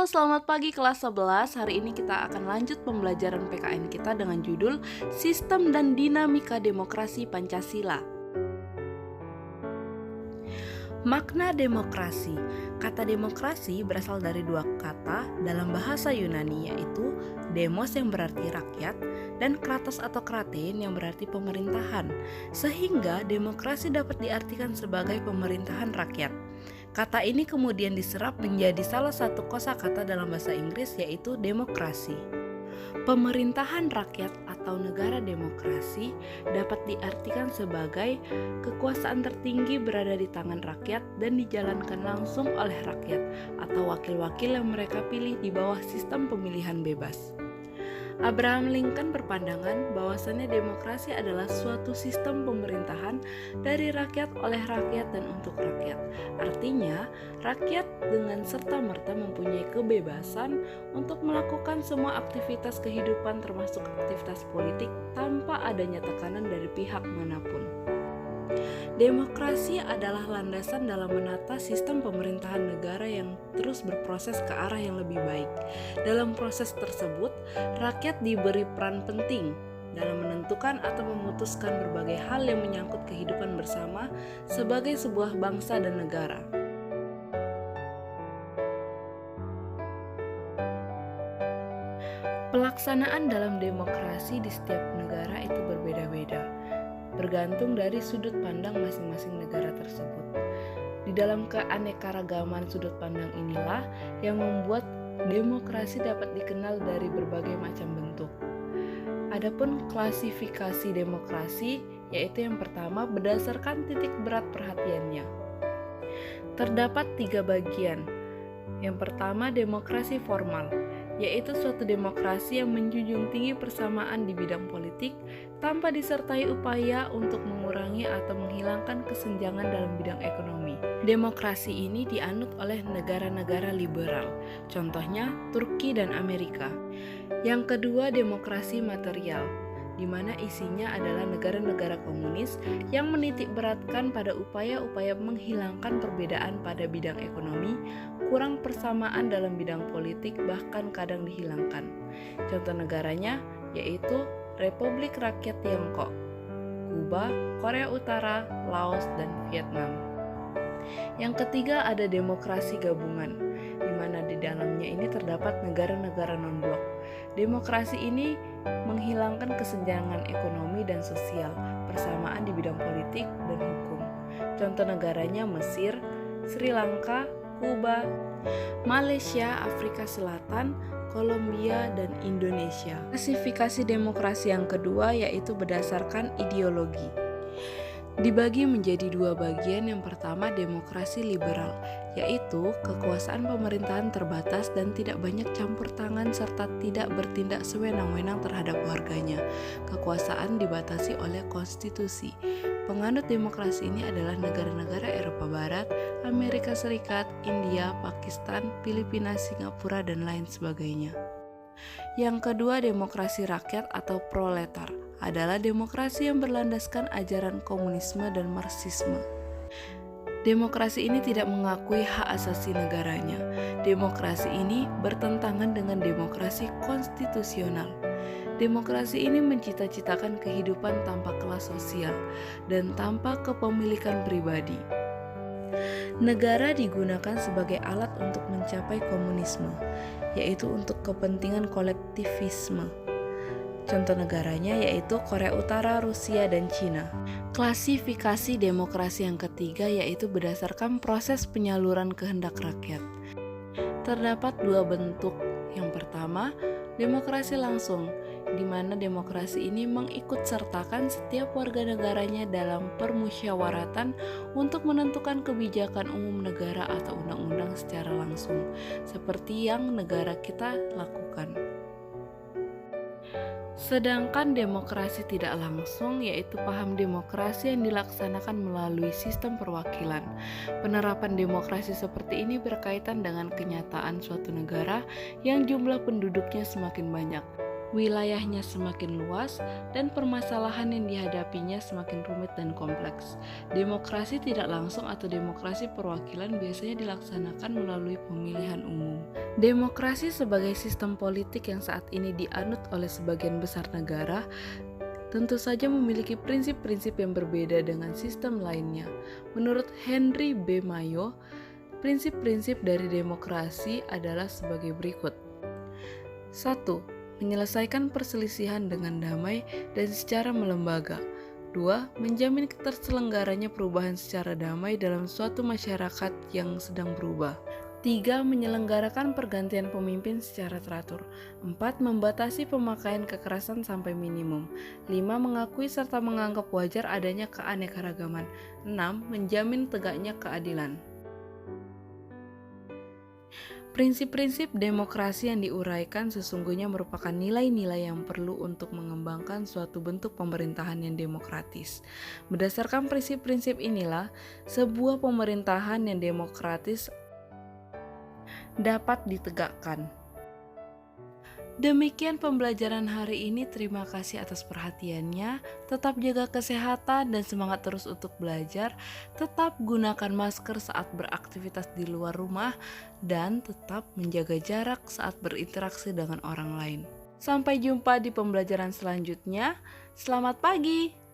Selamat pagi kelas 11. Hari ini kita akan lanjut pembelajaran PKN kita dengan judul Sistem dan Dinamika Demokrasi Pancasila. Makna demokrasi. Kata demokrasi berasal dari dua kata dalam bahasa Yunani, yaitu demos yang berarti rakyat dan kratos atau kratein yang berarti pemerintahan. Sehingga demokrasi dapat diartikan sebagai pemerintahan rakyat. Kata ini kemudian diserap menjadi salah satu kosakata dalam bahasa Inggris, yaitu demokrasi. Pemerintahan rakyat atau negara demokrasi dapat diartikan sebagai kekuasaan tertinggi berada di tangan rakyat dan dijalankan langsung oleh rakyat atau wakil-wakil yang mereka pilih di bawah sistem pemilihan bebas. Abraham Lincoln berpandangan bahwasannya demokrasi adalah suatu sistem pemerintahan dari rakyat, oleh rakyat, dan untuk rakyat. Artinya, rakyat dengan serta-merta mempunyai kebebasan untuk melakukan semua aktivitas kehidupan termasuk aktivitas politik tanpa adanya tekanan dari pihak manapun. Demokrasi adalah landasan dalam menata sistem pemerintahan negara yang terus berproses ke arah yang lebih baik. Dalam proses tersebut, rakyat diberi peran penting dalam menentukan atau memutuskan berbagai hal yang menyangkut kehidupan bersama sebagai sebuah bangsa dan negara. Pelaksanaan dalam demokrasi di setiap negara itu berbeda-beda, bergantung dari sudut pandang masing-masing negara tersebut. Di dalam keanekaragaman sudut pandang inilah yang membuat demokrasi dapat dikenal dari berbagai macam bentuk. Adapun klasifikasi demokrasi, yaitu yang pertama berdasarkan titik berat perhatiannya. Terdapat 3 bagian. Yang pertama, demokrasi formal, yaitu suatu demokrasi yang menjunjung tinggi persamaan di bidang politik tanpa disertai upaya untuk mengurangi atau menghilangkan kesenjangan dalam bidang ekonomi. Demokrasi ini dianut oleh negara-negara liberal, contohnya Turki dan Amerika. Yang kedua, demokrasi material, di mana isinya adalah negara-negara komunis yang menitik beratkan pada upaya-upaya menghilangkan perbedaan pada bidang ekonomi, kurang persamaan dalam bidang politik, bahkan kadang dihilangkan. Contoh negaranya yaitu Republik Rakyat Tiongkok, Kuba, Korea Utara, Laos, dan Vietnam. Yang ketiga ada demokrasi gabungan, di mana di dalamnya ini terdapat negara-negara non-blok. Demokrasi ini menghilangkan kesenjangan ekonomi dan sosial, persamaan di bidang politik dan hukum. Contoh negaranya Mesir, Sri Lanka, Kuba, Malaysia, Afrika Selatan, Kolombia, dan Indonesia. Klasifikasi demokrasi yang kedua yaitu berdasarkan ideologi. Dibagi menjadi 2 bagian. Yang pertama, demokrasi liberal, yaitu kekuasaan pemerintahan terbatas dan tidak banyak campur tangan serta tidak bertindak sewenang-wenang terhadap warganya. Kekuasaan dibatasi oleh konstitusi. Penganut demokrasi ini adalah negara-negara Eropa Barat, Amerika Serikat, India, Pakistan, Filipina, Singapura, dan lain sebagainya. Yang kedua, demokrasi rakyat atau proletar adalah demokrasi yang berlandaskan ajaran komunisme dan marxisme. Demokrasi ini tidak mengakui hak asasi negaranya. Demokrasi ini bertentangan dengan demokrasi konstitusional. Demokrasi ini mencita-citakan kehidupan tanpa kelas sosial dan tanpa kepemilikan pribadi. Negara digunakan sebagai alat untuk mencapai komunisme, yaitu untuk kepentingan kolektivisme. Contoh negaranya yaitu Korea Utara, Rusia, dan Cina. Klasifikasi demokrasi yang ketiga yaitu berdasarkan proses penyaluran kehendak rakyat. Terdapat 2 bentuk. Yang pertama, demokrasi langsung, di mana demokrasi ini mengikutsertakan setiap warga negaranya dalam permusyawaratan untuk menentukan kebijakan umum negara atau undang-undang secara langsung, seperti yang negara kita lakukan. Sedangkan demokrasi tidak langsung yaitu paham demokrasi yang dilaksanakan melalui sistem perwakilan. Penerapan demokrasi seperti ini berkaitan dengan kenyataan suatu negara yang jumlah penduduknya semakin banyak. wilayahnya semakin luas, dan permasalahan yang dihadapinya semakin rumit dan kompleks. Demokrasi tidak langsung atau demokrasi perwakilan biasanya dilaksanakan melalui pemilihan umum. Demokrasi sebagai sistem politik yang saat ini dianut oleh sebagian besar negara tentu saja memiliki prinsip-prinsip yang berbeda dengan sistem lainnya. Menurut Henry B. Mayo, prinsip-prinsip dari demokrasi adalah sebagai berikut. 1. Menyelesaikan perselisihan dengan damai dan secara melembaga. 2. Menjamin terselenggaranya perubahan secara damai dalam suatu masyarakat yang sedang berubah. 3. Menyelenggarakan pergantian pemimpin secara teratur. 4. Membatasi pemakaian kekerasan sampai minimum. 5. Mengakui serta menganggap wajar adanya keanekaragaman. 6. Menjamin tegaknya keadilan. Prinsip-prinsip demokrasi yang diuraikan sesungguhnya merupakan nilai-nilai yang perlu untuk mengembangkan suatu bentuk pemerintahan yang demokratis. Berdasarkan prinsip-prinsip inilah, sebuah pemerintahan yang demokratis dapat ditegakkan. Demikian pembelajaran hari ini. Terima kasih atas perhatiannya. Tetap jaga kesehatan dan semangat terus untuk belajar. Tetap gunakan masker saat beraktivitas di luar rumah dan tetap menjaga jarak saat berinteraksi dengan orang lain. Sampai jumpa di pembelajaran selanjutnya. Selamat pagi.